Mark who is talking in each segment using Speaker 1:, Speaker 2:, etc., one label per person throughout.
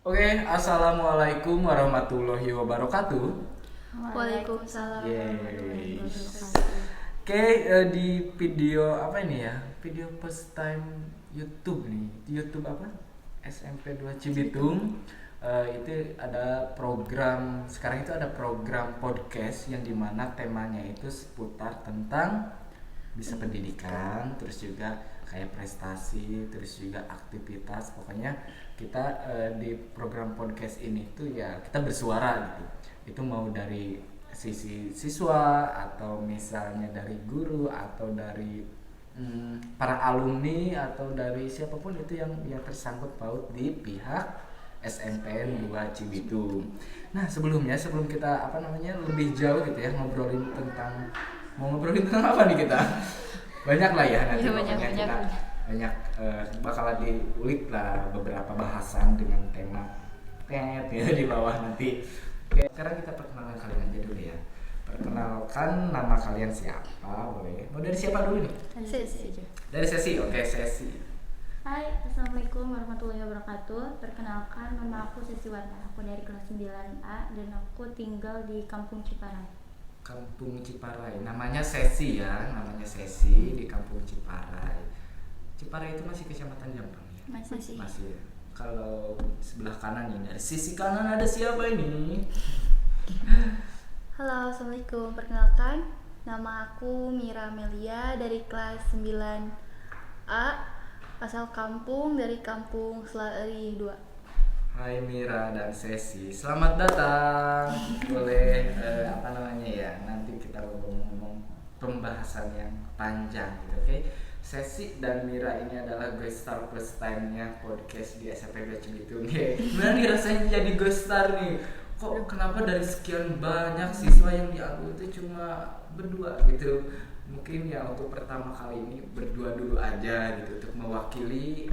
Speaker 1: Oke, assalamualaikum warahmatullahi wabarakatuh.
Speaker 2: Waalaikumsalam warahmatullahi
Speaker 1: Yeay.
Speaker 2: wabarakatuh.
Speaker 1: Oke, di video apa ini ya? Video first time YouTube nih. YouTube apa? SMP 2 Cibitung. Itu ada program, sekarang itu ada program podcast yang dimana temanya itu seputar tentang bisa pendidikan, terus juga kayak prestasi, terus juga aktivitas. Pokoknya kita di program podcast ini tuh ya kita bersuara gitu. Itu mau dari sisi siswa atau misalnya dari guru atau dari para alumni atau dari siapapun itu yang tersangkut paut di pihak SMPN 2 Cibitung. Nah, sebelum kita lebih jauh gitu ya ngobrolin tentang apa nih kita? Banyak lah ya nanti pokoknya kita banyak bakalan diulik lah beberapa bahasan dengan tema ya di bawah nanti. Oke, sekarang kita perkenalkan kalian aja dulu ya. Perkenalkan nama kalian siapa, boleh? Mau dari siapa dulu nih?
Speaker 2: Sesi aja.
Speaker 1: Dari Sesi. Oke, Sesi.
Speaker 2: Hai, assalamualaikum warahmatullahi wabarakatuh. Perkenalkan, nama aku Sesi Warna. Aku dari kelas 9A dan aku tinggal di Kampung Ciparai.
Speaker 1: Kampung Ciparai. Namanya Sesi ya, di Kampung Ciparai. Ciparai itu masih Kecamatan Jampang ya?
Speaker 2: Masih.
Speaker 1: Masih ya. Kalau sebelah kanan nih, dari sisi kanan ada siapa ini?
Speaker 2: Halo, assalamualaikum. Perkenalkan, nama aku Mira Melia dari kelas 9A. Asal kampung dari Kampung Selari 2.
Speaker 1: Hai Mira dan Sesi, selamat datang. Boleh nanti kita ngomong pembahasan yang panjang gitu, oke? Sesi dan Mira ini adalah guest star first time-nya podcast di SMP 2 Cibitung. Gimana nih rasanya jadi guest star nih? Kok kenapa dari sekian banyak siswa yang diambil itu cuma berdua gitu? Mungkin ya untuk pertama kali ini berdua dulu aja gitu untuk mewakili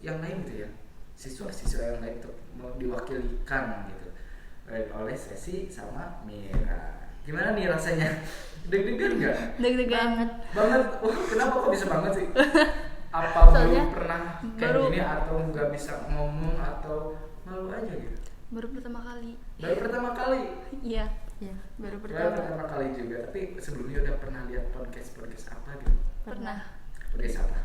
Speaker 1: yang lain gitu ya, siswa-siswa yang lain untuk mau diwakilikan gitu oleh Sesi sama Mira. Gimana nih rasanya? Deg-degan nggak?
Speaker 2: Deg-degan
Speaker 1: Banget. Wah, kenapa kok bisa banget sih? Apa
Speaker 2: Soalnya
Speaker 1: belum pernah kayak gini atau nggak bisa ngomong atau malu aja gitu?
Speaker 2: baru pertama kali.
Speaker 1: Baru pertama kali.
Speaker 2: Iya, baru pertama.
Speaker 1: Kali juga. Tapi sebelumnya udah pernah lihat podcast apa gitu?
Speaker 2: Pernah.
Speaker 1: Podcast apa?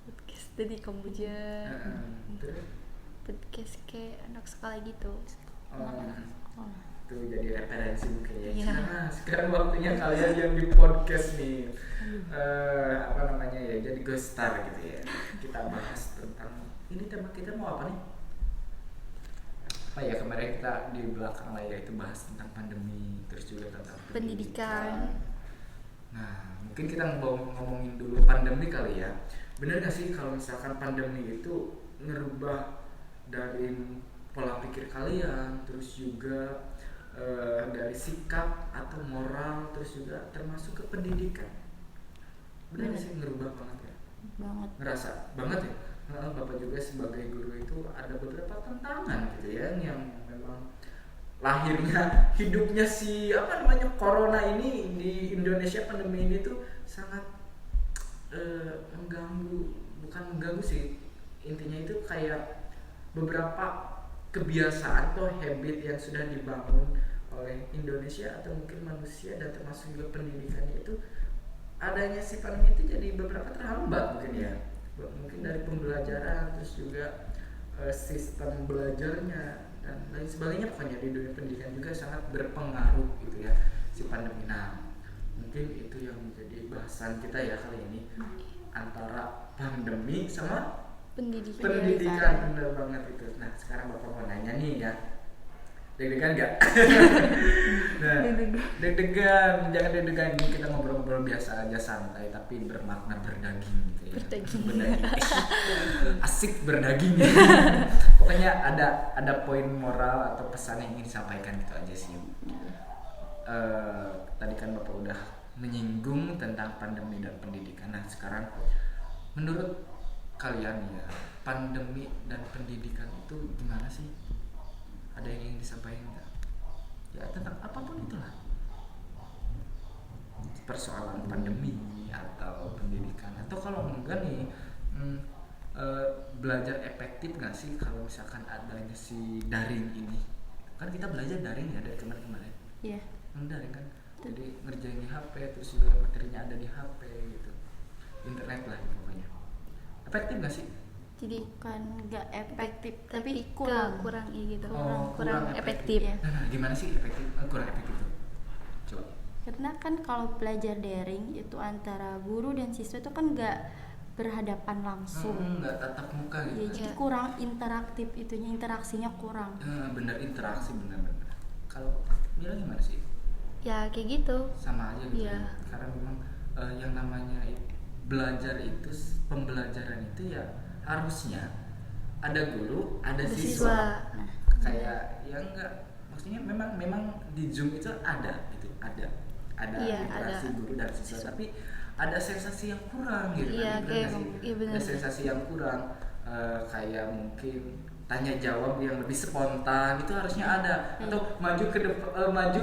Speaker 2: Podcast dari Kamboja.
Speaker 1: Terus?
Speaker 2: Podcast kayak anak sekolah gitu.
Speaker 1: Itu jadi referensi mungkin ya.
Speaker 2: Iya.
Speaker 1: Nah, sekarang waktunya kalian yang di podcast nih. Jadi ghost star gitu ya. Kita bahas tentang ini, tema kita mau apa nih? Kemarin kita di belakang layar itu bahas tentang pandemi, terus juga tentang
Speaker 2: Pendidikan.
Speaker 1: Nah, mungkin kita ngomongin dulu pandemi kali ya. Bener gak sih kalau misalkan pandemi itu ngerubah dari pola pikir kalian, terus juga dari sikap atau moral, terus juga termasuk ke pendidikan? Bener gak sih ngerubah banget ya?
Speaker 2: Banget.
Speaker 1: Ngerasa banget ya? Bapak juga sebagai guru itu ada beberapa tantangan gitu ya yang memang lahirnya hidupnya corona ini di Indonesia, pandemi ini tuh sangat bukan mengganggu sih, intinya itu kayak beberapa kebiasaan atau habit yang sudah dibangun oleh Indonesia atau mungkin manusia dan termasuk juga pendidikannya itu, adanya si pandemi itu jadi beberapa terhambat mungkin ya, mungkin dari pembelajaran, terus juga sistem belajarnya dan lain sebagainya. Pokoknya di dunia pendidikan juga sangat berpengaruh gitu ya si pandemi. Nah, mungkin itu yang menjadi bahasan kita ya kali ini, antara pandemi sama pendidikan. Bener banget itu. Nah, sekarang Bapak mau nanya nih ya, deg-degan nggak? Nah, deg-degan, jangan deg-degan, ini kita ngobrol-ngobrol biasa aja, santai tapi bermakna, berdaging gitu ya. Berdaging. Asik berdaging. Pokoknya ada poin moral atau pesan yang ingin disampaikan gitu aja sih. Tadi kan Bapak udah menyinggung tentang pandemi dan pendidikan. Nah, sekarang menurut kalian ya, pandemi dan pendidikan itu gimana sih? Ada yang ingin disampaikan nggak? Ya tentang apapun itulah, persoalan pandemi atau pendidikan, atau kalau enggak nih eh, belajar efektif nggak sih kalau misalkan adanya si daring ini? Kan kita belajar daring ya dari kemarin-kemarin.
Speaker 2: Iya.
Speaker 1: Daring kan, jadi ngerjain di HP, terus juga materinya ada di HP gitu, internet lah pokoknya. Efektif nggak sih?
Speaker 2: Jadi
Speaker 3: Bukan nggak efektif,
Speaker 2: tapi
Speaker 3: tapi kurang.
Speaker 2: kurang gitu.
Speaker 1: Oh,
Speaker 2: kurang efektif.
Speaker 3: Ya.
Speaker 1: Nah, gimana sih efektif? Kurang efektif tuh. Coba.
Speaker 3: Karena kan kalau belajar daring itu antara guru dan siswa itu kan nggak berhadapan langsung.
Speaker 1: Nggak tatap muka
Speaker 3: Ya,
Speaker 1: gitu.
Speaker 3: jadi
Speaker 2: Iya.
Speaker 3: kurang interaktif, itunya interaksinya kurang.
Speaker 1: Bener interaksi bener-bener. Kalau Mira gimana sih?
Speaker 2: Ya kayak gitu.
Speaker 1: Sama aja gitu
Speaker 2: Iya.
Speaker 1: ya. Karena memang yang namanya belajar itu, pembelajaran itu ya harusnya ada guru, ada
Speaker 2: Ada
Speaker 1: siswa.
Speaker 2: siswa.
Speaker 3: Nah,
Speaker 1: Kayak ya enggak, maksudnya memang di Zoom itu ada gitu, ada
Speaker 2: Iya,
Speaker 1: interaksi
Speaker 2: ada.
Speaker 1: guru dan siswa, tapi ada sensasi yang kurang gitu
Speaker 2: Iya,
Speaker 1: kan, bener
Speaker 2: kayak
Speaker 1: nggak sih?
Speaker 2: iya benar.
Speaker 1: Ada sensasi yang kurang, kayak mungkin tanya jawab yang lebih spontan itu harusnya ada, atau maju ke depan, maju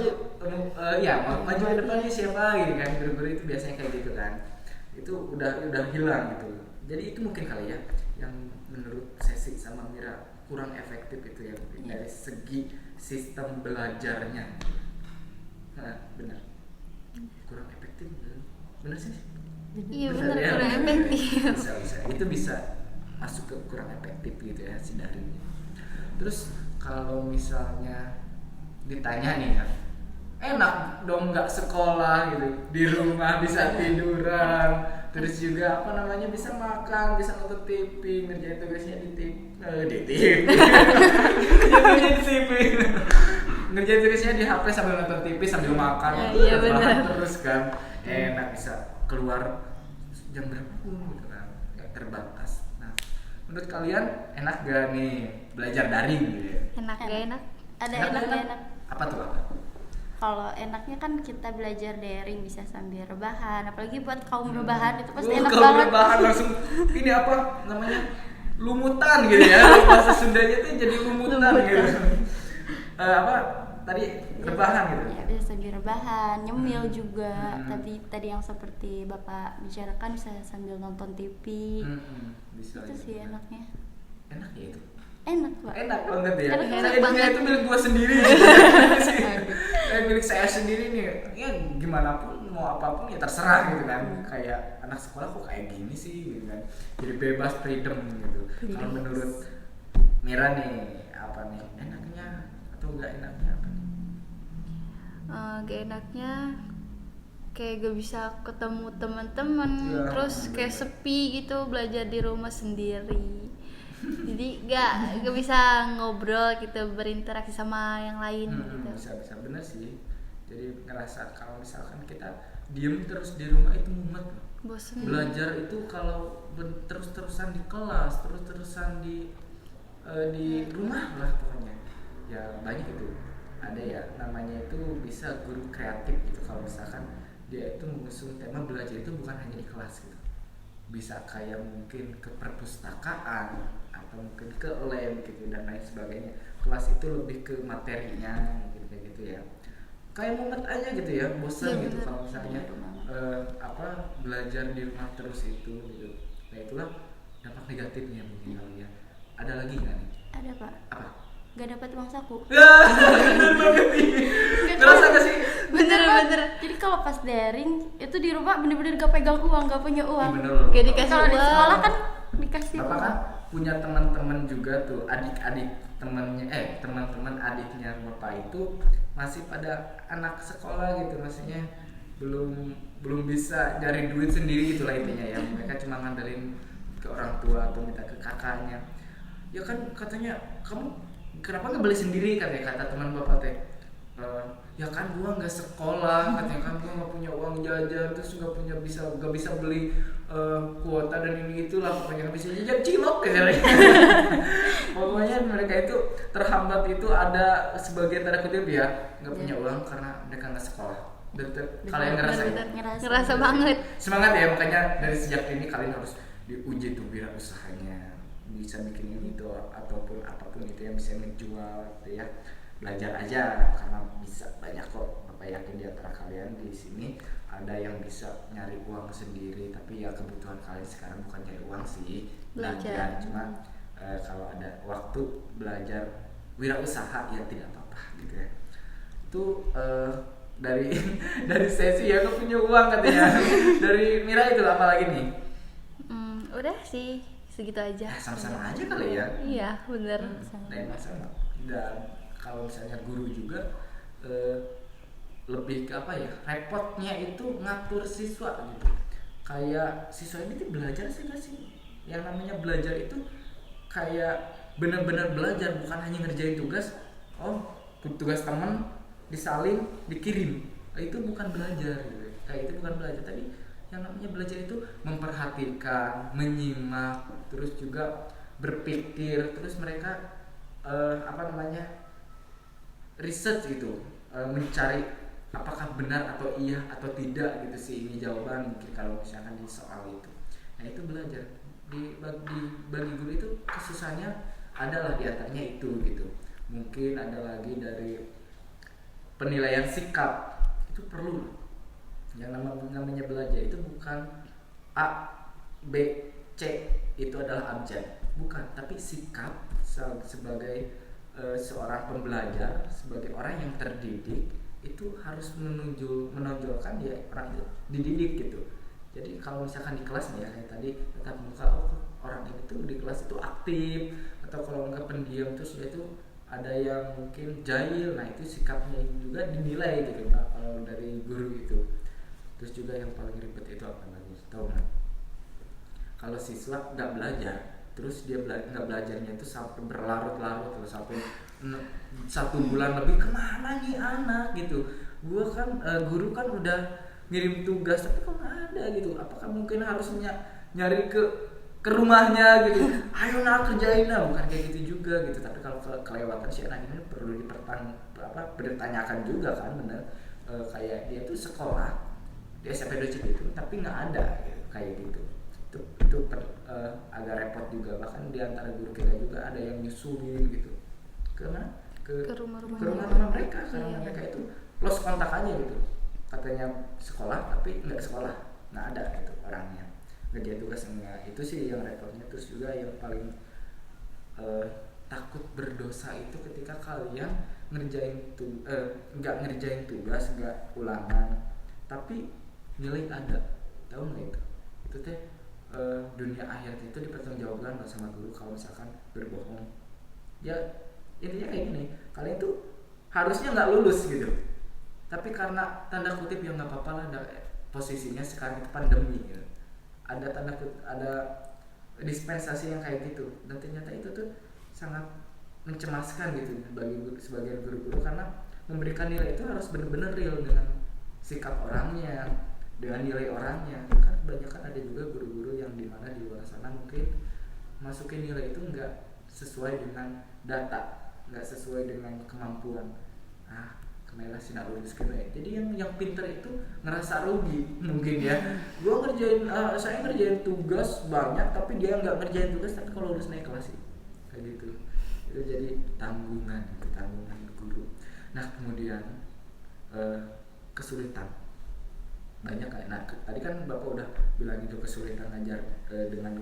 Speaker 1: maju ke depan nih siapa gitu kan, guru-guru itu biasanya kayak gitu kan, itu udah hilang gitu. Jadi itu mungkin kali ya yang menurut Sesi sama Mira kurang efektif itu ya, dari segi sistem belajarnya. Benar, kurang efektif, benar sih.
Speaker 2: Iya
Speaker 1: Benar
Speaker 2: benar,
Speaker 1: ya?
Speaker 2: kurang efektif.
Speaker 1: Bisa itu bisa masuk ke kurang efektif gitu ya si daringnya. Terus kalau misalnya ditanya nih kan, enak dong nggak sekolah gitu, di rumah bisa tiduran, terus juga apa namanya bisa makan, bisa nonton TV, ngerjain tugasnya di TV, ngerjain di TV, ngerjain tugasnya di HP sambil nonton TV sambil makan,
Speaker 2: Iya,
Speaker 1: rebahan
Speaker 2: benar.
Speaker 1: terus kan, enak bisa keluar jam berapa pun gitu kan, nggak terbatas. Nah, menurut kalian enak gak nih belajar daring gitu ya?
Speaker 2: Enak gak enak?
Speaker 3: Ada
Speaker 1: Enak
Speaker 3: enak
Speaker 1: gak
Speaker 3: nggak enak.
Speaker 1: Apa tuh apa?
Speaker 3: Kalau enaknya kan kita belajar daring bisa sambil rebahan, apalagi buat kaum rebahan itu pasti enak
Speaker 1: Kalau
Speaker 3: banget.
Speaker 1: rebahan langsung ini apa namanya, lumutan gitu ya, bahasa Sundanya tuh jadi lumutan gitu. Apa tadi, rebahan gitu.
Speaker 3: Ya, bisa sambil rebahan, nyemil juga.
Speaker 1: Hmm.
Speaker 3: Tapi tadi yang seperti Bapak bicarakan bisa sambil nonton TV.
Speaker 1: Bisa
Speaker 3: Itu
Speaker 1: aja.
Speaker 3: sih enaknya.
Speaker 1: Enak ya itu.
Speaker 3: Enak, Pak.
Speaker 1: Enak banget ya.
Speaker 3: Enak
Speaker 1: Saya punya
Speaker 2: banget.
Speaker 1: itu milik gua sendiri. Milik saya sendiri nih. Ya gimana pun mau apapun ya terserah gitu kan. Kayak anak sekolah kok kayak gini sih gitu kan. Jadi bebas, freedom gitu. Kalau menurut Mira nih apa nih enaknya atau enggak enaknya apa nih?
Speaker 2: Gak enaknya kayak gak bisa ketemu teman-teman,
Speaker 1: Ya,
Speaker 2: terus kayak
Speaker 1: bener.
Speaker 2: sepi gitu belajar di rumah sendiri. Jadi gak bisa ngobrol gitu, berinteraksi sama yang lain gitu.
Speaker 1: Bisa bener sih. Jadi ngerasa kalau misalkan kita diem terus di rumah itu mumet loh.
Speaker 2: Bosen.
Speaker 1: Belajar itu kalau terus-terusan di kelas, terus-terusan di rumah lah pokoknya. Ya banyak itu. Ada ya namanya itu bisa guru kreatif gitu, kalau misalkan dia itu mengusung tema belajar itu bukan hanya di kelas gitu. Bisa kayak mungkin ke perpustakaan atau mungkin ke lab gitu dan lain sebagainya. Kelas itu lebih ke materinya gitu kayak gitu ya. Kayak mumet aja gitu ya, bosan
Speaker 2: Iya,
Speaker 1: gitu
Speaker 2: bener.
Speaker 1: kalau misalnya belajar di rumah terus itu gitu. Nah itulah dampak negatifnya mungkin kali ya. Ada lagi nggak nih?
Speaker 3: Ada, Pak.
Speaker 1: Apa?
Speaker 3: Gak dapat uang saku.
Speaker 1: Ya, bener banget nih. Ngerasa gak sih?
Speaker 2: Bener.
Speaker 3: Jadi kalau pas daring itu di rumah bener-bener gak pegang uang, gak punya uang.
Speaker 1: Iya, bener loh.
Speaker 2: Kayak dikasih
Speaker 3: Kalau di
Speaker 2: uang.
Speaker 3: sekolah kan dikasih
Speaker 1: Bapak
Speaker 3: uang.
Speaker 1: kan punya teman-teman juga tuh, adik-adik temannya, teman-teman adiknya Bapak itu masih pada anak sekolah gitu, maksudnya belum bisa cari duit sendiri gitu lah intinya ya. Mereka cuma ngandelin ke orang tua atau minta ke kakaknya. Ya kan katanya, kamu kenapa nggak beli sendiri, kata teman Bapak teh. Ya kan gua nggak sekolah, katanya kan gua nggak punya uang jajan, terus nggak bisa beli kuota dan ini itulah, pokoknya nggak bisa jajan cilok katanya. Pokoknya mereka itu terhambat itu ada sebagian tanda kutip ya, nggak punya uang karena mereka nggak sekolah. Kalian ngerasain?
Speaker 2: Bener. Ngerasa banget.
Speaker 1: Semangat ya, makanya dari sejak ini kalian harus diuji tuh wirausahanya, bisa bikin ini tuh ataupun apapun itu yang bisa menjual gitu ya. Belajar aja karena bisa banyak kok Bapak saya yakin di antara kalian di sini ada yang bisa nyari uang sendiri, tapi ya kebutuhan kalian sekarang bukan cari uang sih, belajar. Cuma kalau ada waktu belajar wirausaha ya tidak apa-apa gitu ya. Itu dari dari sesi ya aku punya uang katanya. Dari Mira itu apa lagi nih?
Speaker 2: Udah sih segitu aja.
Speaker 1: Sama-sama aja kali ya.
Speaker 2: Iya bener.
Speaker 1: Sama. Dan kalau misalnya guru juga lebih ke apa ya, repotnya itu ngatur siswa gitu. Kayak siswa ini tuh belajar sih gak sih? Yang namanya belajar itu kayak benar-benar belajar, bukan hanya ngerjain tugas. Oh, tugas teman disalin, dikirim. Itu bukan belajar gitu. Kayak itu bukan belajar. Tapi yang namanya belajar itu memperhatikan, menyimak, terus juga berpikir, terus mereka research gitu, mencari apakah benar atau iya atau tidak gitu sih ini jawaban mungkin kalau misalkan di soal itu. Nah itu belajar bagi guru itu kesusahannya adalah di antaranya itu gitu. Mungkin ada lagi dari penilaian sikap, itu perlu. Yang namanya belajar itu bukan A, B, C itu adalah abjad, bukan, tapi sikap sebagai seorang pembelajar, sebagai orang yang terdidik itu harus menonjolkan ya orang itu dididik gitu. Jadi kalau misalkan di kelas nih ya kayak tadi tetap muka, orang ini tuh di kelas itu aktif, atau kalau enggak pendiam terus dia itu ada yang mungkin jahil, nah itu sikapnya juga dinilai gitu. Nah kalau dari guru itu. Terus juga yang paling ribet itu apa lagi? Tahu nggak? Kalau siswa nggak belajar, terus dia nggak belajarnya itu sampai berlarut-larut, terus sampai 1 bulan lebih, kemana nih anak gitu. Gua kan guru kan udah ngirim tugas tapi kok nggak ada gitu. Apakah mungkin harusnya nyari ke rumahnya gitu? Ayo nak kerjain lah, bukan kayak gitu juga gitu. Tapi kalau kelewatan si anak ini perlu dipertanyakan juga kan, bener. Kayak dia tuh sekolah di SMP 2 itu tapi nggak ada gitu, kayak gitu. Itu agak repot juga. Bahkan di antara guru kita juga ada yang nyusulin gitu ke rumah-rumah mereka karena mereka itu lost kontak aja gitu, katanya sekolah tapi nggak sekolah, nggak ada gitu orangnya, ngerjain tugas enggak. Itu sih yang repotnya. Terus juga yang paling takut berdosa itu ketika kalian nggak ngerjain tugas, nggak ulangan tapi nilai ada. Tahu nggak itu? Itu teh dunia akhirat itu dipertanggungjawabkan sama guru kalau misalkan berbohong. Ya intinya kayak gini, kalian tuh harusnya nggak lulus gitu, tapi karena tanda kutip ya nggak apa-apa lah, posisinya sekarang itu pandemi gitu. Ada dispensasi yang kayak gitu, dan ternyata itu tuh sangat mencemaskan gitu bagi sebagian guru-guru, karena memberikan nilai itu harus benar-benar real dengan sikap orangnya, dengan nilai orangnya. Kan kebanyakan ada juga guru-guru yang dimana di luar sana mungkin masukin nilai itu nggak sesuai dengan data, nggak sesuai dengan kemampuan. Kemana sih nak lulus kena. Jadi yang pintar itu ngerasa rugi mungkin ya. Saya ngerjain tugas banyak tapi dia nggak ngerjain tugas, tapi kalau lulus naik kelas sih kayak gitu. Itu jadi tanggungan guru. Nah kemudian kesulitan banyak kan. Nah tadi kan Bapak udah bilang itu kesulitan ngajar dengan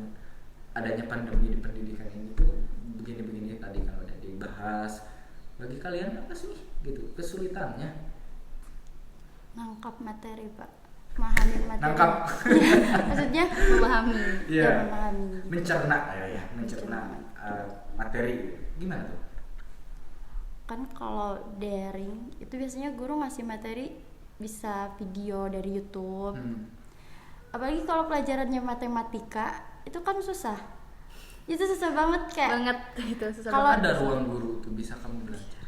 Speaker 1: adanya pandemi di pendidikan ini tuh begini-begini tadi kan udah dibahas. Bagi kalian apa sih gitu kesulitannya?
Speaker 3: Nangkap materi, Pak. Memahami materi.
Speaker 1: Nangkap.
Speaker 3: Maksudnya memahami.
Speaker 1: Iya.
Speaker 3: Memahami.
Speaker 1: Mencerna materi. Gimana tuh?
Speaker 3: Kan kalau daring itu biasanya guru ngasih materi bisa video dari YouTube. Apalagi kalau pelajarannya matematika itu kan susah. Itu susah banget kayak
Speaker 2: Itu susah
Speaker 3: kalau
Speaker 2: banget.
Speaker 1: Ada ruang guru tuh bisa kamu belajar.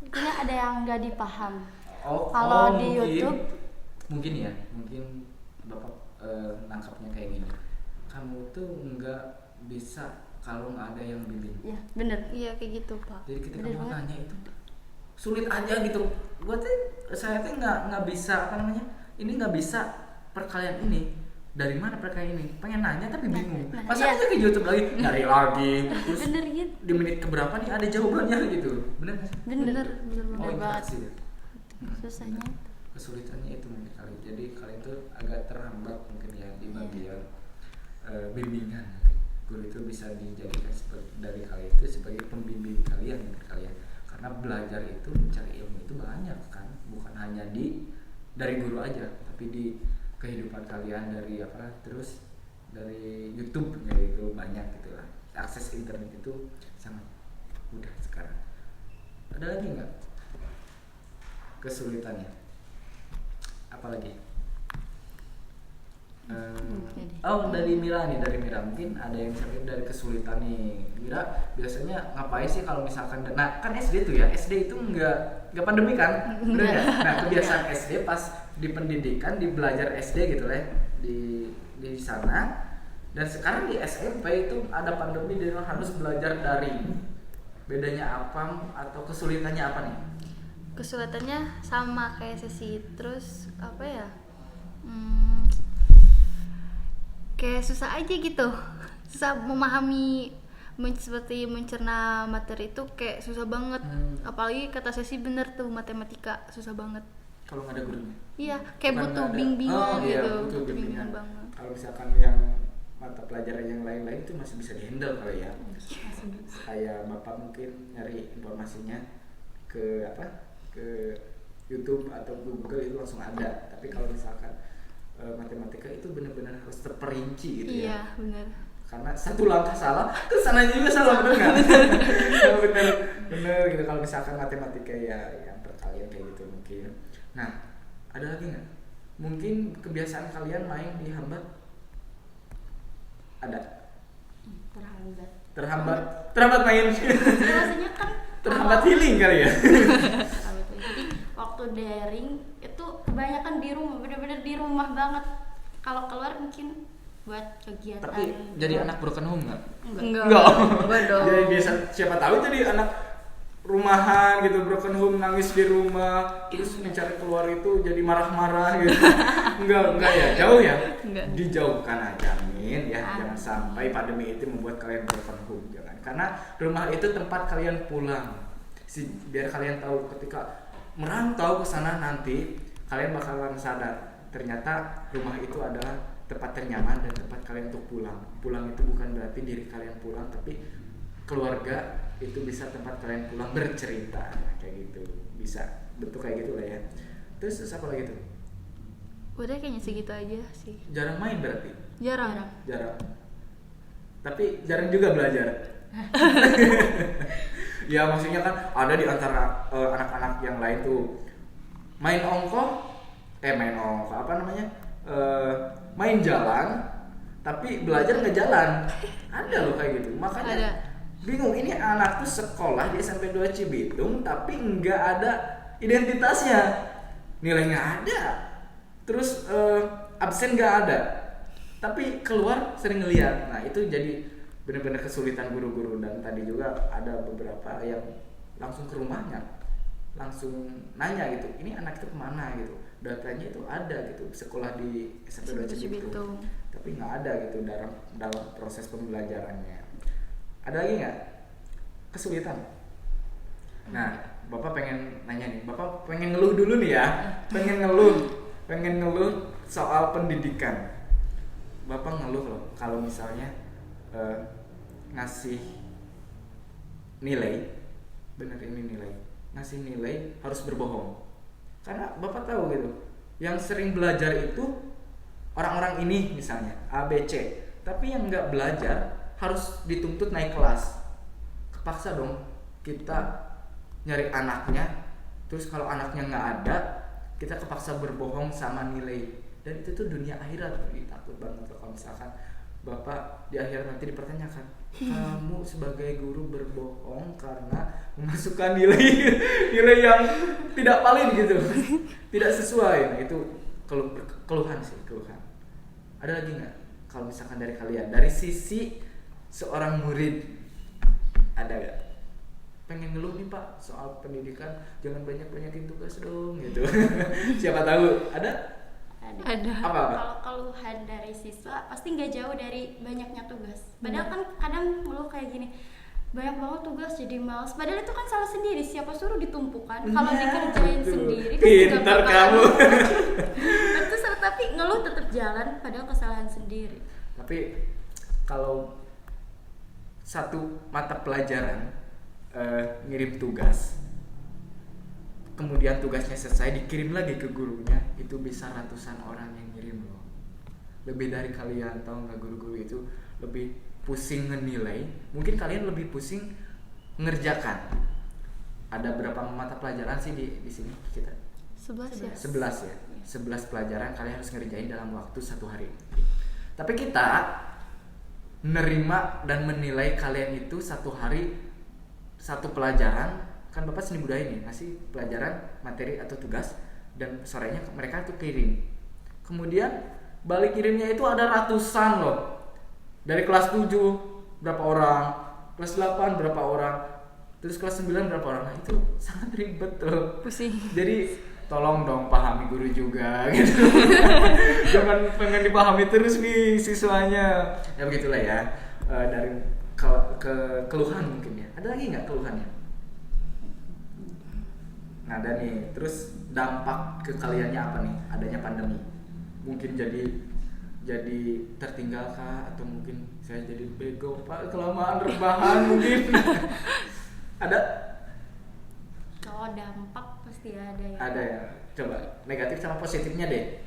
Speaker 3: intinya ada yang nggak dipaham.
Speaker 1: Mungkin,
Speaker 3: Kalau di YouTube
Speaker 1: mungkin Bapak nangkapnya kayak gini. Kamu tuh nggak bisa kalau nggak ada yang bimbing.
Speaker 3: ya bener.
Speaker 2: Iya kayak gitu Pak.
Speaker 1: Jadi ketika
Speaker 3: Bener
Speaker 1: mau
Speaker 3: banget.
Speaker 1: nanya itu sulit aja gitu. Saya nggak bisa ini nggak bisa perkalian ini. Dari mana perkalian ini? Pengen nanya tapi bingung. Masa aja ke YouTube lagi nyari lagi. Terus
Speaker 3: Bener gitu.
Speaker 1: di menit keberapa nih ada jawabannya gitu. Bener nggak sih?
Speaker 3: Bener
Speaker 2: Bener
Speaker 3: banget.
Speaker 1: Interaksi ya.
Speaker 3: Susahnya itu.
Speaker 1: kesulitannya itu mungkin kali. Jadi kalian tuh agak terhambat mungkin ya di bagian bimbingan. Guru itu bisa dijadikan dari kalian itu sebagai pembimbing kalian mungkin kalian. Karena belajar itu mencari ilmu itu banyak kan, bukan hanya dari guru aja, tapi di kehidupan kalian dari terus dari YouTube gitu banyak gitu lah. Akses internet itu sangat mudah sekarang. Ada lagi nggak kesulitannya? Apalagi? Dari Mira mungkin ada yang misalnya dari kesulitan nih. Mira biasanya ngapain sih kalau misalkan kan SD tuh ya, SD itu nggak pandemi kan, bener nggak? Nah kebiasaan SD pas di pendidikan, di belajar SD gitu lah di sana, dan sekarang di SMP itu ada pandemi dan harus belajar daring. Bedanya apa atau kesulitannya apa nih?
Speaker 2: Kesulitannya sama kayak sesi, terus apa ya, kayak susah aja gitu, susah memahami, seperti mencerna materi itu kayak susah banget. Apalagi kata sesi bener tuh, matematika susah banget
Speaker 1: kalau nggak ada gurunya.
Speaker 2: Iya, kayak butuh bimbingan gitu, butuh bimbingan banget.
Speaker 1: Kalau misalkan yang mata pelajaran yang lain-lain itu masih bisa dihandle kali ya. Kayak Bapak mungkin nyari informasinya ke YouTube atau Google itu langsung ada. Tapi kalau misalkan matematika itu benar-benar harus terperinci gitu ya.
Speaker 2: Iya, benar.
Speaker 1: Karena satu langkah salah, terus sananya juga salah, benar nggak? bener gitu. Kalau misalkan matematika ya yang perkalian kayak gitu mungkin. Nah, ada lagi nggak? Mungkin kebiasaan kalian main dihambat? Ada? Terhambat main.
Speaker 3: Rasanya kan
Speaker 1: terhambat healing kali ya.
Speaker 3: Jadi waktu daring itu kebanyakan di rumah, bener-bener di rumah banget. Kalau keluar mungkin buat kegiatan.
Speaker 1: Tapi jadi anak broken home nggak?
Speaker 2: Enggak dong.
Speaker 1: Jadi biasa, siapa tahu jadi anak rumahan gitu, broken home, nangis di rumah, terus mencari keluar itu jadi marah-marah gitu. enggak ya, jauh ya.
Speaker 2: Enggak.
Speaker 1: Dijauhkan aja, Min ya. Jangan sampai pandemi itu membuat kalian broken home, jangan. Karena rumah itu tempat kalian pulang. Biar kalian tahu ketika merantau ke sana nanti kalian bakalan sadar ternyata rumah itu adalah tempat ternyaman dan tempat kalian untuk pulang. Pulang itu bukan berarti diri kalian pulang, tapi keluarga itu bisa tempat kalian pulang bercerita kayak gitu, bisa bentuk kayak gitu lah ya. Terus apa lagi tuh?
Speaker 2: Udah kayaknya segitu aja sih.
Speaker 1: Jarang main berarti?
Speaker 2: Jarang.
Speaker 1: Tapi jarang juga belajar. Ya maksudnya kan ada di antara anak-anak yang lain tuh main jalan tapi belajar nggak jalan. Ada loh kayak gitu. Makanya
Speaker 2: Ada.
Speaker 1: bingung, ini anak tuh sekolah di SMP 2 Cibitung tapi nggak ada identitasnya, nilainya ada, terus absen nggak ada, tapi keluar sering ngeliat. Nah itu jadi benar-benar kesulitan guru-guru. Dan tadi juga ada beberapa yang langsung ke rumahnya, langsung nanya gitu, ini anak itu kemana gitu, datanya itu ada gitu, sekolah di SMP 2 Cibitung, tapi nggak ada gitu dalam proses pembelajarannya. Ada lagi nggak kesulitan? Nah, Bapak pengen nanya nih, Bapak pengen ngeluh dulu nih ya, pengen ngeluh soal pendidikan. Bapak ngeluh loh kalau misalnya ngasih nilai, bener ini nilai, ngasih nilai harus berbohong. Karena Bapak tahu gitu, yang sering belajar itu orang-orang ini misalnya A, B, C, tapi yang nggak belajar harus dituntut naik kelas. Kepaksa dong kita nyari anaknya, terus kalau anaknya nggak ada, kita kepaksa berbohong sama nilai. Dan itu tuh dunia akhirat. Takut banget kalau misalkan Bapak di akhirat nanti dipertanyakan, kamu sebagai guru berbohong karena memasukkan nilai yang tidak valid gitu, tidak sesuai. Nah, itu keluhan. Ada lagi nggak kalau misalkan dari kalian, dari sisi seorang murid, ada gak? Pengen ngeluh nih Pak soal pendidikan, jangan banyak-banyakin tugas dong gitu. Siapa tahu ada? Apa?
Speaker 3: Kalau keluhan dari siswa pasti nggak jauh dari banyaknya tugas. Padahal kan kadang ngeluh kayak gini, banyak banget tugas jadi males. Padahal itu kan salah sendiri, siapa suruh ditumpukan. Kalau dikerjain
Speaker 1: betul.
Speaker 3: sendiri kan
Speaker 1: Pintar kamu.
Speaker 3: Itu tapi ngeluh tetap jalan padahal kesalahan sendiri.
Speaker 1: Tapi kalau satu mata pelajaran ngirim tugas, kemudian tugasnya selesai dikirim lagi ke gurunya, itu bisa ratusan orang yang ngirim loh. Lebih dari kalian, tahu nggak, guru-guru itu lebih pusing menilai, mungkin kalian lebih pusing mengerjakan. Ada berapa mata pelajaran sih di sini kita?
Speaker 2: 11 ya.
Speaker 1: 11 ya. 11 pelajaran kalian harus ngerjain dalam waktu 1 hari. Tapi kita menerima dan menilai kalian itu 1 hari 1 pelajaran. Kan Bapak seni budaya nih ngasih pelajaran, materi atau tugas, dan sorenya mereka tuh kirim. Kemudian balik kirimnya itu ada ratusan loh. Dari kelas 7 berapa orang, kelas 8 berapa orang, terus kelas 9 berapa orang. Nah, itu sangat ribet loh.
Speaker 2: Pusing.
Speaker 1: Jadi tolong dong pahami guru juga gitu. Jangan pengen dipahami terus nih siswanya. Ya begitulah ya. Dari keluhan mungkin ya. Ada lagi nggak keluhannya? Nah, ada nih. Terus dampak ke kaliannya apa nih? Adanya pandemi. Mungkin jadi tertinggal kah, atau mungkin saya jadi bego Pak kelamaan rebahan mungkin. Ada?
Speaker 3: Kalau dampak pasti ada ya.
Speaker 1: Ada ya. Coba negatif sama positifnya deh.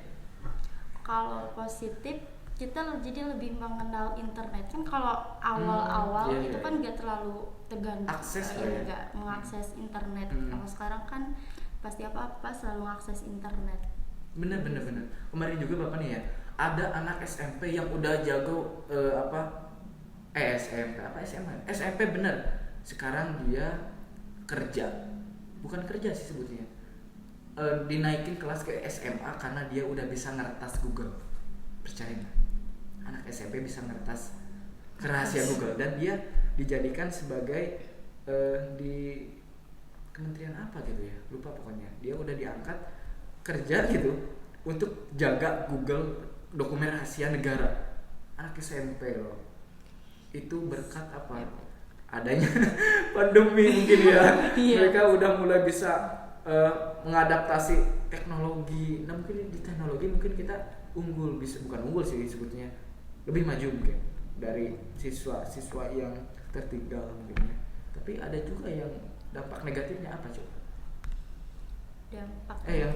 Speaker 3: Kalau positif kita jadi lebih mengenal internet kan. Kalau awal-awal
Speaker 1: iya,
Speaker 3: itu
Speaker 1: iya.
Speaker 3: kan nggak terlalu tergantung
Speaker 1: Akses lah ya.
Speaker 3: nggak mengakses internet. Kalau sekarang kan pasti apa selalu mengakses internet.
Speaker 1: Bener. Kemarin juga Bapak nih ya, ada anak SMP yang udah jago SMP bener. Sekarang dia kerja, bukan kerja sih sebutnya, dinaikin kelas ke SMA karena dia udah bisa ngeretas Google. Percaya nggak? Anak SMP bisa ngeretas rahasia Google, dan dia dijadikan sebagai di kementerian apa gitu ya, lupa pokoknya. Dia udah diangkat kerja gitu untuk jaga Google dokumen rahasia negara. Anak SMP loh. Itu berkat apa? Adanya pandemi mungkin ya. Mereka udah mulai bisa mengadaptasi teknologi. Nah, mungkin di teknologi mungkin kita unggul, bisa bukan unggul sih sebutnya, lebih maju mungkin dari siswa yang tertinggal mungkin ya. Tapi ada juga yang dampak negatifnya apa coba?
Speaker 3: Dampak
Speaker 1: Yang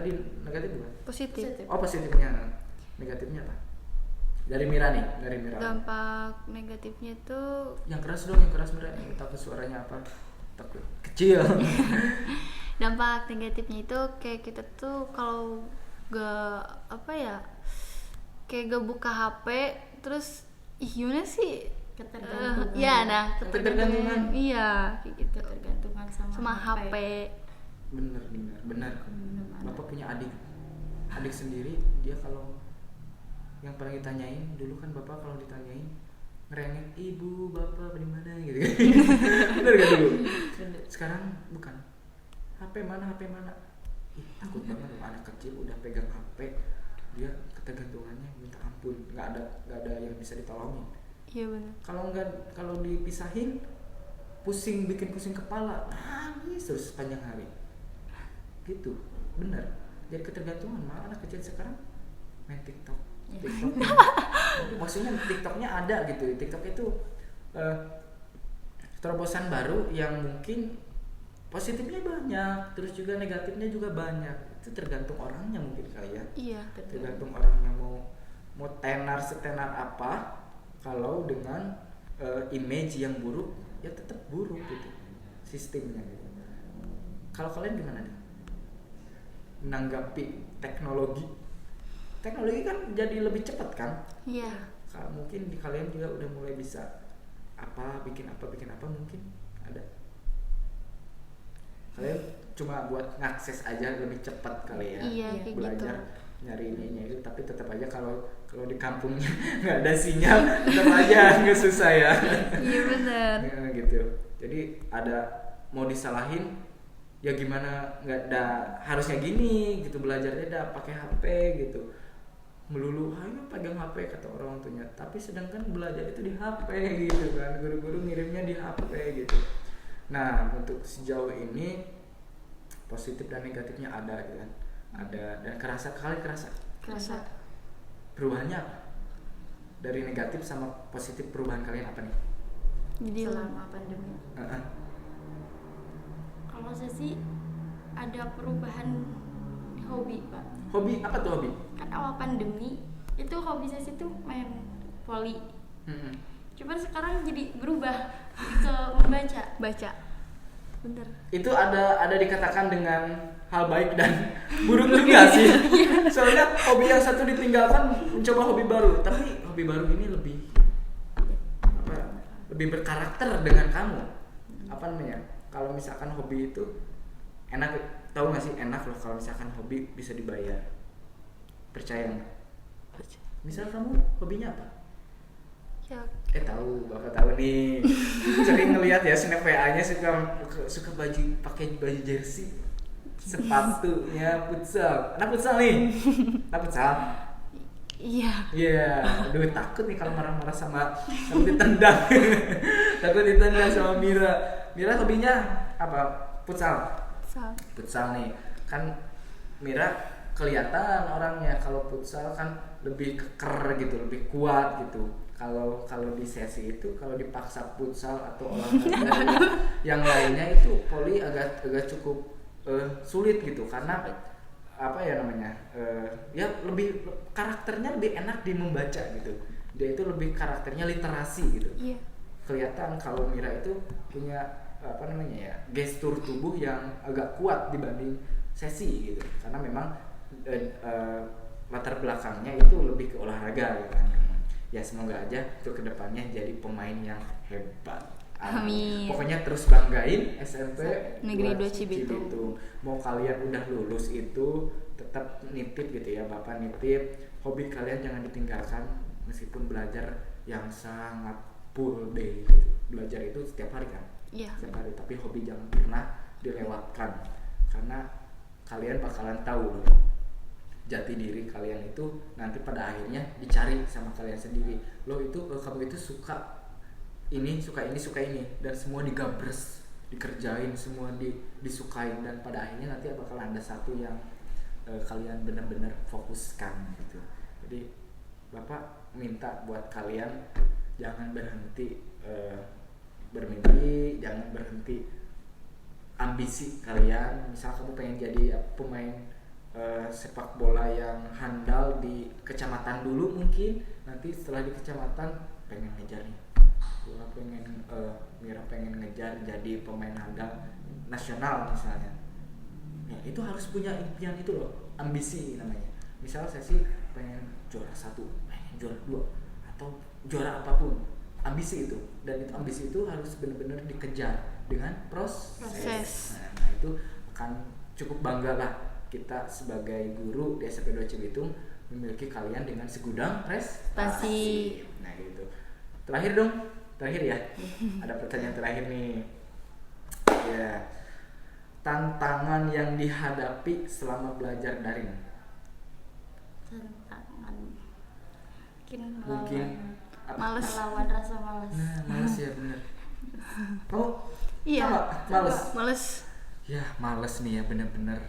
Speaker 1: tadi negatif bukan?
Speaker 2: Positif.
Speaker 1: Oh, positifnya. Negatifnya apa? Dari Mira nih, dari Mira.
Speaker 2: Dampak negatifnya tuh
Speaker 1: Yang keras dong, yang keras Mira. Takut suaranya apa? Takut kecil.
Speaker 2: dampak negatifnya itu kayak kita tuh kalau gak kayak gak buka HP terus gimana sih?
Speaker 3: ketergantungan.
Speaker 1: Ketergantungan.
Speaker 2: Iya, kayak gitu.
Speaker 3: Ketergantungan
Speaker 2: Sama HP.
Speaker 1: Benar. Bapak punya adik sendiri, dia kalau yang pernah ditanyain dulu kan, Bapak kalau ditanyain ngerengek ibu bapak di mana gitu. Benar gak dulu? Sekarang bukan. HP mana? Ih, takut banget loh, anak kecil udah pegang HP, dia ketergantungannya minta ampun, nggak ada yang bisa ditolongin.
Speaker 2: Iya benar.
Speaker 1: Kalau dipisahin bikin pusing kepala, nangis terus sepanjang hari. Gitu, benar. Jadi ketergantungan. Malah anak kecil sekarang main TikTok. Maksudnya TikToknya ada gitu. TikTok itu terobosan baru yang mungkin positifnya banyak, terus juga negatifnya juga banyak. Itu tergantung orangnya mungkin kali ya.
Speaker 2: Iya.
Speaker 1: Tergantung orangnya mau setenar apa. Kalau dengan image yang buruk, ya tetap buruk gitu sistemnya gitu. Kalau kalian gimana nih menanggapi teknologi kan jadi lebih cepat kan?
Speaker 2: Iya.
Speaker 1: Mungkin kalian juga udah mulai bisa bikin apa mungkin ada. Kalian cuma buat ngakses aja lebih cepat kali ya.
Speaker 2: Iya, kayak
Speaker 1: belajar
Speaker 2: gitu.
Speaker 1: nyari ininya itu, tapi tetap aja kalau di kampungnya nggak ada sinyal, tetap aja nggak susah ya.
Speaker 2: Iya benar.
Speaker 1: Ya, gitu. Jadi ada mau disalahin ya gimana, nggak ada harusnya gini gitu, belajarnya pakai HP gitu. melulu ini pegang HP kata orang tuanya, tapi sedangkan belajar itu di HP gitu kan, guru-guru ngirimnya di HP gitu. Nah untuk sejauh ini positif dan negatifnya ada gitu kan, ada dan kerasa perubahannya apa dari negatif sama positif, perubahan kalian apa nih?
Speaker 2: Jadi
Speaker 3: selama pandemi. Kalau saya sih ada perubahan hobi pak.
Speaker 1: Hobi apa tuh hobi?
Speaker 3: Kan awal pandemi itu hobi saya sih tuh main voli. Cuman sekarang jadi berubah ke membaca.
Speaker 2: baca. Bener.
Speaker 1: Itu ada dikatakan dengan hal baik dan buruk juga sih. Soalnya hobi yang satu ditinggalkan mencoba hobi baru, tapi hobi baru ini lebih berkarakter dengan kamu. Apa namanya? Kalau misalkan hobi itu enak, tahu nggak sih enak loh kalau misalkan hobi bisa dibayar. Percaya nggak? Misal kamu hobinya apa?
Speaker 2: Ya,
Speaker 1: Tahu, Bapak tahu nih. Sering ngelihat ya snap WA-nya suka pakai baju jersey. Sepatunya futsal. Anak futsal nih. Anak futsal.
Speaker 2: iya.
Speaker 1: Iya, aduh takut nih kalau marah-marah sama ditendang. Takut ditendang sama Mira. Mira hobinya apa? Futsal. Futsal nih. Kan Mira kelihatan orangnya kalau futsal kan lebih keker gitu, lebih kuat gitu. Kalau di sesi itu kalau dipaksa futsal atau olahraga yang lainnya itu poli agak cukup sulit gitu, karena apa ya namanya ya lebih karakternya lebih enak di membaca gitu, dia itu lebih karakternya literasi gitu.
Speaker 2: Iya.
Speaker 1: Kelihatan kalau Mira itu punya apa namanya ya gestur tubuh yang agak kuat dibanding sesi gitu, karena memang latar belakangnya itu lebih ke olahraga gitu kan. Ya semoga aja untuk kedepannya jadi pemain yang hebat.
Speaker 2: Amin.
Speaker 1: Pokoknya terus banggain SMP
Speaker 2: Negeri 2 Cibitung.
Speaker 1: Mau kalian udah lulus itu tetap nitip gitu ya, Bapak nitip hobi kalian jangan ditinggalkan meskipun belajar yang sangat full day gitu. Belajar itu setiap hari kan?
Speaker 2: Iya.
Speaker 1: Setiap hari, tapi hobi jangan pernah dilewatkan karena kalian bakalan tahu loh jati diri kalian itu nanti pada akhirnya dicari sama kalian sendiri. Lo itu kamu itu suka ini dan semua digabres, dikerjain, semua disukain, dan pada akhirnya nanti bakal ada satu yang kalian benar-benar fokuskan gitu. Jadi Bapak minta buat kalian jangan berhenti bermimpi, jangan berhenti ambisi kalian. Misal kamu pengen jadi pemain sepak bola yang handal di kecamatan dulu, mungkin nanti setelah di kecamatan pengen ngejar nih, Mira pengen ngejar jadi pemain handal nasional misalnya. Ya itu harus punya impian itu loh, ambisi namanya. Misal saya sih pengen juara 1, pengen juara 2, atau juara apapun, ambisi itu. Dan itu ambisi itu harus benar-benar dikejar dengan proses. Nah itu akan cukup bangga lah kita sebagai guru di SMP 2 Cibitung memiliki kalian dengan segudang prestasi. Nah gitu. Terakhir ya. Ada pertanyaan terakhir nih. Ya. Tantangan yang dihadapi selama belajar daring.
Speaker 3: Tantangan
Speaker 1: Mungkin
Speaker 3: melawan rasa malas.
Speaker 1: Nah, malas ya bener. Kamu
Speaker 2: Iya.
Speaker 1: Males. Ya, males nih ya bener-bener.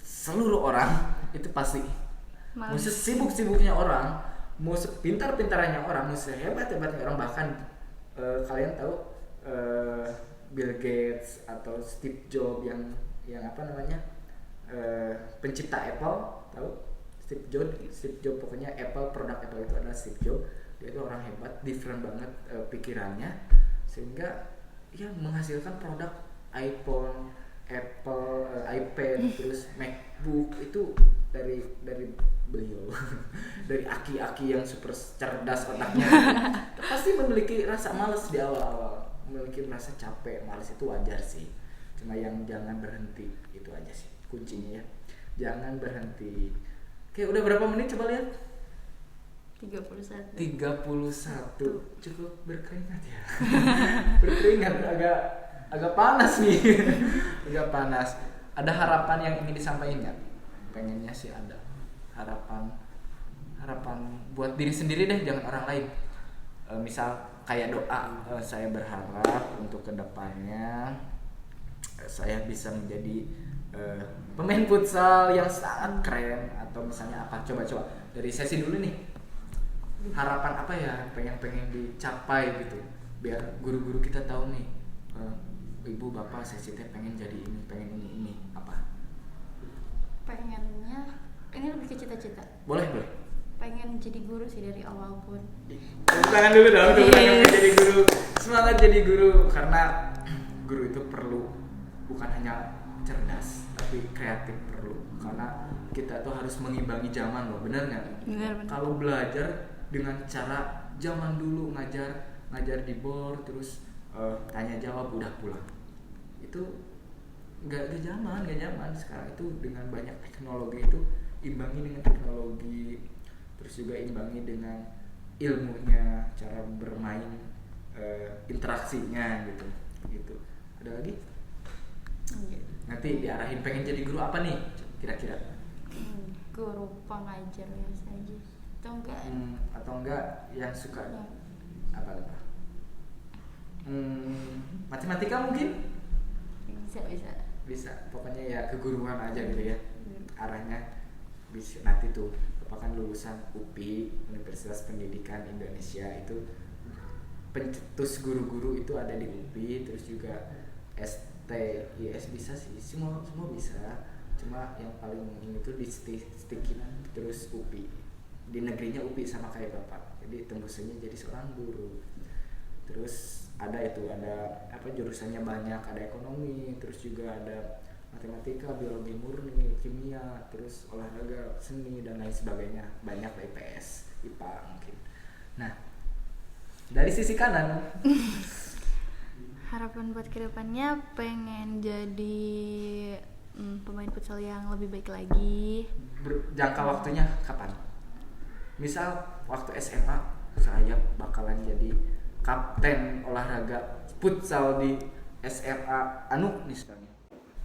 Speaker 1: Seluruh orang itu pasti mau sesibuk-sibuknya orang, mau sepintar-pintarannya orang, mau sehebat-hebatnya orang, bahkan kalian tahu Bill Gates atau Steve Jobs yang apa namanya pencipta Apple, tahu Steve Jobs pokoknya produk Apple itu adalah Steve Jobs. Dia itu orang hebat, different banget pikirannya, sehingga ya menghasilkan produk iPhone, Apple, iPad, terus MacBook itu dari beliau. Dari aki-aki yang super cerdas otaknya. Pasti memiliki rasa malas di awal-awal, memiliki rasa capek, malas itu wajar sih. Cuma yang jangan berhenti, itu aja sih kuncinya ya. Jangan berhenti. Oke, udah berapa menit coba lihat?
Speaker 3: 31.
Speaker 1: Cukup berkeringat ya. Berkeringat agak panas nih. Agak panas. Ada harapan yang ingin disampaikan nggak? Pengennya sih ada. harapan buat diri sendiri deh, jangan orang lain. Misal kayak doa, saya berharap untuk kedepannya saya bisa menjadi pemain futsal yang sangat keren, atau misalnya apa, coba dari sesi dulu nih, harapan apa ya pengen dicapai gitu, biar guru-guru kita tahu nih, ibu bapak sesi teh pengen jadi ini, pengen ini apa.
Speaker 3: Pengennya ini lebih ke cita-cita.
Speaker 1: Boleh.
Speaker 3: Pengen jadi guru sih dari awal pun.
Speaker 1: Tepuk tangan dulu dong, pengen jadi guru. Semangat jadi guru, karena guru itu perlu bukan hanya cerdas tapi kreatif perlu, karena kita tuh harus mengimbangi zaman loh, bener nggak?
Speaker 2: Bener.
Speaker 1: Kalau belajar dengan cara zaman dulu ngajar di board terus tanya jawab udah pulang, itu nggak zaman sekarang. Itu dengan banyak teknologi, itu imbangi dengan teknologi, terus juga imbangi dengan ilmunya, cara bermain, interaksinya gitu. Ada lagi? Nanti diarahin pengen jadi guru apa nih kira-kira?
Speaker 3: Guru pengajar biasa aja
Speaker 1: atau enggak yang suka apa matematika mungkin? Bisa pokoknya ya keguruan aja gitu ya, arahnya bisa. Nanti tuh Bapak kan lulusan UPI, Universitas Pendidikan Indonesia, itu pencetus guru-guru itu ada di UPI, terus juga STIS bisa sih, semua bisa, cuma yang paling ini tuh di stikin terus UPI, di negerinya UPI sama kayak Bapak, jadi tembusannya jadi seorang guru. Terus ada apa jurusannya banyak, ada ekonomi, terus juga ada matematika, biologi murni, kimia, terus olahraga, seni dan lain sebagainya, banyak IPS, IPA mungkin. Nah, dari sisi kanan
Speaker 2: Harapan buat kedepannya pengen jadi pemain futsal yang lebih baik lagi.
Speaker 1: Jangka waktunya kapan? Misal waktu SMA saya bakalan jadi kapten olahraga futsal di SMA misalnya.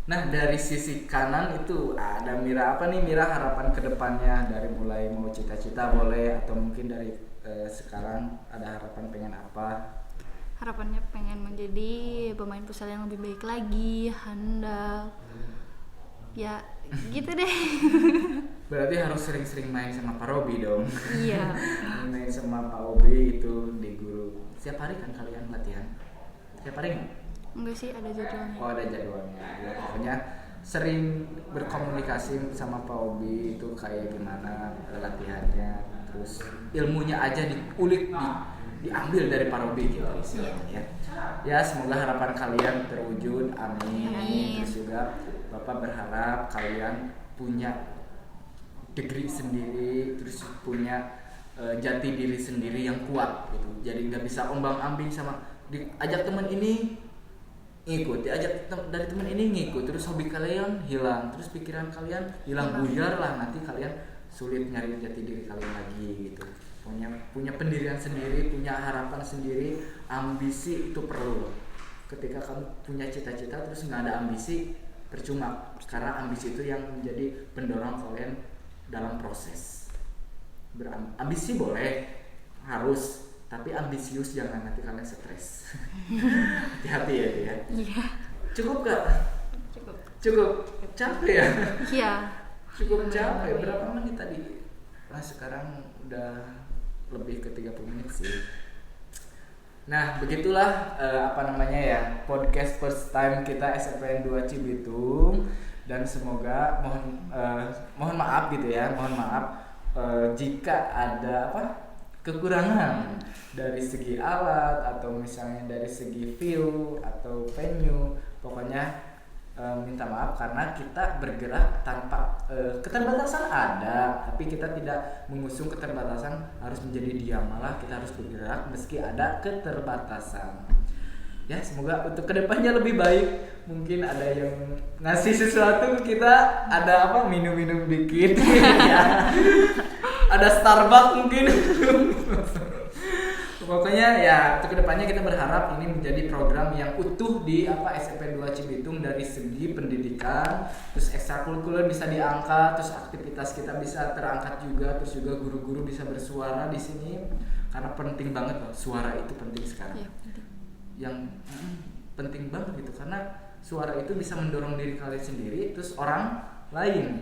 Speaker 1: Nah, dari sisi kanan itu ada Mira apa nih, Mira harapan kedepannya, dari mulai mau cita-cita boleh, atau mungkin dari sekarang ada harapan pengen apa?
Speaker 2: Harapannya pengen menjadi pemain futsal yang lebih baik lagi, handal. Ya, gitu deh.
Speaker 1: Berarti harus sering-sering main sama Pak Robi dong.
Speaker 2: Iya.
Speaker 1: Main sama Pak Obi itu di guru. Setiap hari kan kalian latihan? Setiap hari nggak?
Speaker 2: Enggak sih, ada jadwalnya.
Speaker 1: Oh, ada jadwalnya. Ya, pokoknya sering berkomunikasi sama Pak Obi itu kayak gimana latihannya, terus ilmunya aja diulik, diambil dari Pak Robi gitu istilahnya ya. Semoga harapan kalian terwujud, amin. Terus juga Bapak berharap kalian punya degree sendiri, terus punya jati diri sendiri yang kuat gitu. Jadi nggak bisa ombang-ambing sama diajak teman ini ngikut, diajak dari teman ini ngikut, terus hobi kalian hilang, terus pikiran kalian hilang buyar lah, nanti kalian sulit nyari jati diri kalian lagi gitu. Punya pendirian sendiri, punya harapan sendiri, ambisi itu perlu. Ketika kamu punya cita-cita terus nggak ada ambisi, percuma, karena ambisi itu yang menjadi pendorong kalian dalam proses. Ambisi boleh, harus, tapi ambisius jangan, nanti kalian stres. Hati-hati ya dia.
Speaker 2: Iya.
Speaker 1: Cukup gak?
Speaker 3: Cukup.
Speaker 1: Capek ya?
Speaker 2: Iya.
Speaker 1: Cukup capek. Berapa menit tadi? Nah, sekarang udah lebih ke 30 menit sih. Nah, begitulah podcast first time kita SMPN 2 Cibitung, dan semoga mohon maaf gitu ya, jika ada kekurangan dari segi alat, atau misalnya dari segi view atau venue, pokoknya minta maaf karena kita bergerak tanpa keterbatasan ada, tapi kita tidak mengusung keterbatasan harus menjadi diam, malah kita harus bergerak meski ada keterbatasan. Ya, semoga untuk kedepannya lebih baik. Mungkin ada yang ngasih sesuatu, kita ada minum-minum dikit ya. Ada Starbucks mungkin. Pokoknya ya untuk kedepannya kita berharap ini menjadi program yang utuh di SMP 2 Cibitung dari segi pendidikan, terus ekstrakurikuler bisa diangkat, terus aktivitas kita bisa terangkat juga, terus juga guru-guru bisa bersuara di sini karena penting banget loh, suara itu penting sekarang.
Speaker 2: Iya, penting.
Speaker 1: Yang penting banget gitu karena suara itu bisa mendorong diri kalian sendiri terus orang lain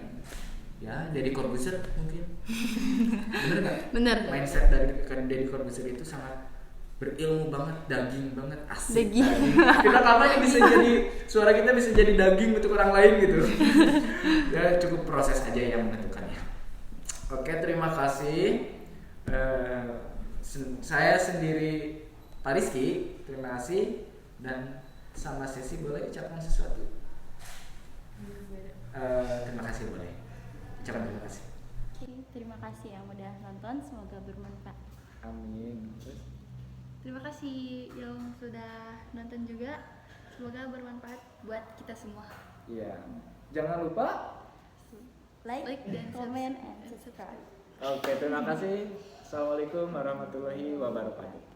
Speaker 1: ya jadi Corbuzier mungkin. Bener nggak?
Speaker 2: Bener.
Speaker 1: Mindset dari Deddy Corbuzier itu sangat berilmu banget, daging banget, asik.
Speaker 2: Daging.
Speaker 1: Kita kapan bisa jadi suara kita bisa jadi daging untuk orang lain gitu. Ya cukup proses aja yang menentukannya. Oke, terima kasih. Saya sendiri Pak Rizky, terima kasih dan sama Sesi boleh ucapkan sesuatu. Terima kasih boleh. Ucapkan terima kasih.
Speaker 3: Oke, terima kasih yang udah nonton, semoga bermanfaat.
Speaker 1: Amin. Terus?
Speaker 2: Terima kasih yang sudah nonton juga. Semoga bermanfaat buat kita semua.
Speaker 1: Iya. Jangan lupa.
Speaker 3: Like,
Speaker 2: dan
Speaker 3: comment,
Speaker 2: subscribe.
Speaker 3: and subscribe.
Speaker 1: Oke, terima kasih. Assalamualaikum warahmatullahi wabarakatuh.